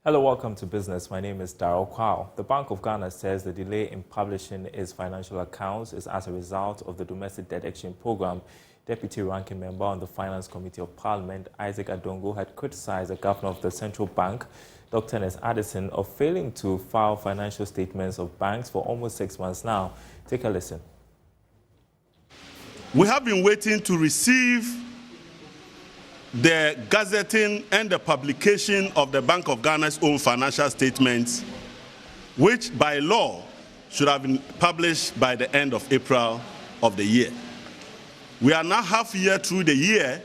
Hello, welcome to Business. My name is Darrell Kwao. The Bank of Ghana says the delay in publishing its financial accounts is as a result of the domestic debt exchange program. Deputy Ranking Member on the Finance Committee of Parliament, Isaac Adongo, had criticized the Governor of the Central Bank, Dr. Ernest Addison, of failing to file financial statements of banks for almost 6 months now. Take a listen. We have been waiting to receive the gazetting and the publication of the Bank of Ghana's own financial statements, which by law should have been published by the end of April of the year. We are now half a year through the year,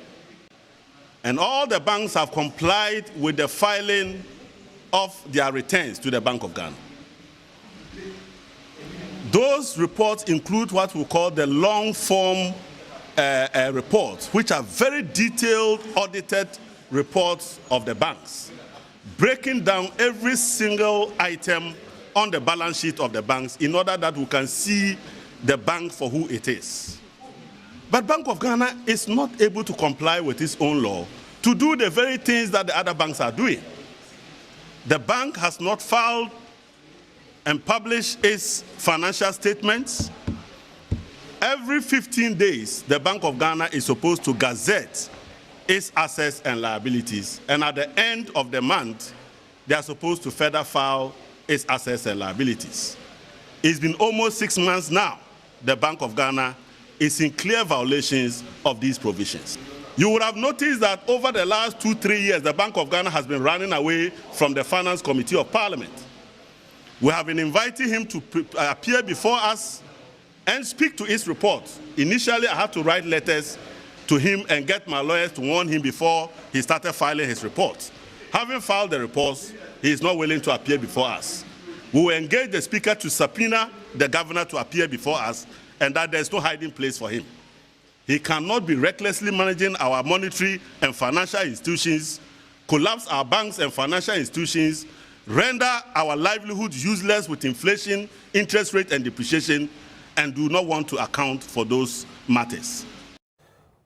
and all the banks have complied with the filing of their returns to the Bank of Ghana. Those reports include what we call the long-form reports, which are very detailed, audited reports of the banks, breaking down every single item on the balance sheet of the banks in order that we can see the bank for who it is. But Bank of Ghana is not able to comply with its own law to do the very things that the other banks are doing. The bank has not filed and published its financial statements. Every 15 days, the Bank of Ghana is supposed to gazette its assets and liabilities, and at the end of the month, they are supposed to further file its assets and liabilities. It's been almost 6 months now. The Bank of Ghana is in clear violations of these provisions. You would have noticed that over the last 2-3 years, the Bank of Ghana has been running away from the Finance Committee of Parliament. We have been inviting him to appear before us and speak to his report. Initially, I had to write letters to him and get my lawyers to warn him before he started filing his reports. Having filed the reports, he is not willing to appear before us. We will engage the Speaker to subpoena the Governor to appear before us, and that there's no hiding place for him. He cannot be recklessly managing our monetary and financial institutions, collapse our banks and financial institutions, render our livelihoods useless with inflation, interest rate, and depreciation, and do not want to account for those matters.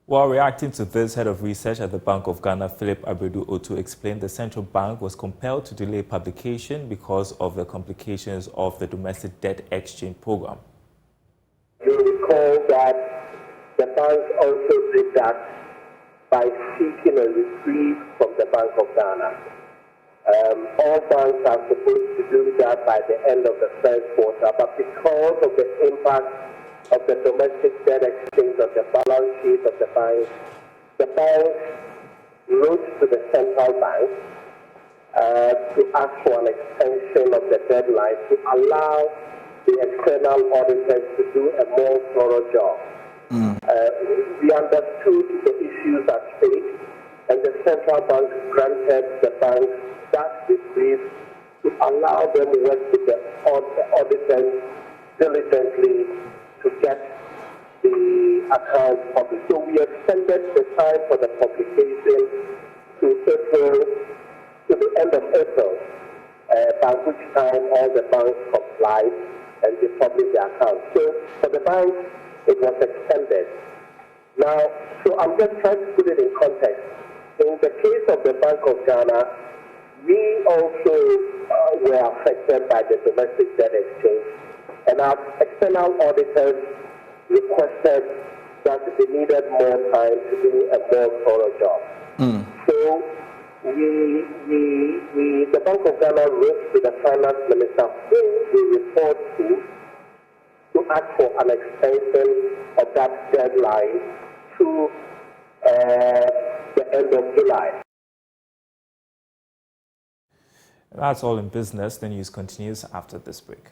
While reacting to this, Head of Research at the Bank of Ghana, Philip Abredu-Otu, explained the central bank was compelled to delay publication because of the complications of the domestic debt exchange program. You recall that the bank also did that by seeking a reprieve from the Bank of Ghana. All banks are supposed to do that by the end of the first quarter, but because of the impact of the domestic debt exchange on the balance sheet of the bank wrote to the central bank to ask for an extension of the deadline to allow the external auditors to do a more thorough job. We understood the issues at stake, and the central bank granted the bank that reprieve to allow them to work with the auditors diligently to get the accounts published. So we extended the time for the publication to the end of April, by which time all the banks complied and they published their accounts. So for the banks, it was extended. Now, so I'm just trying to put it in context. In the case of the Bank of Ghana, we also were affected by the domestic debt exchange, and our external auditors requested that they needed more time to do a more thorough job. So the Bank of Ghana wrote to the Finance Minister, who we report to ask for an extension of that deadline to the end of July. That's all in business. The news continues after this break.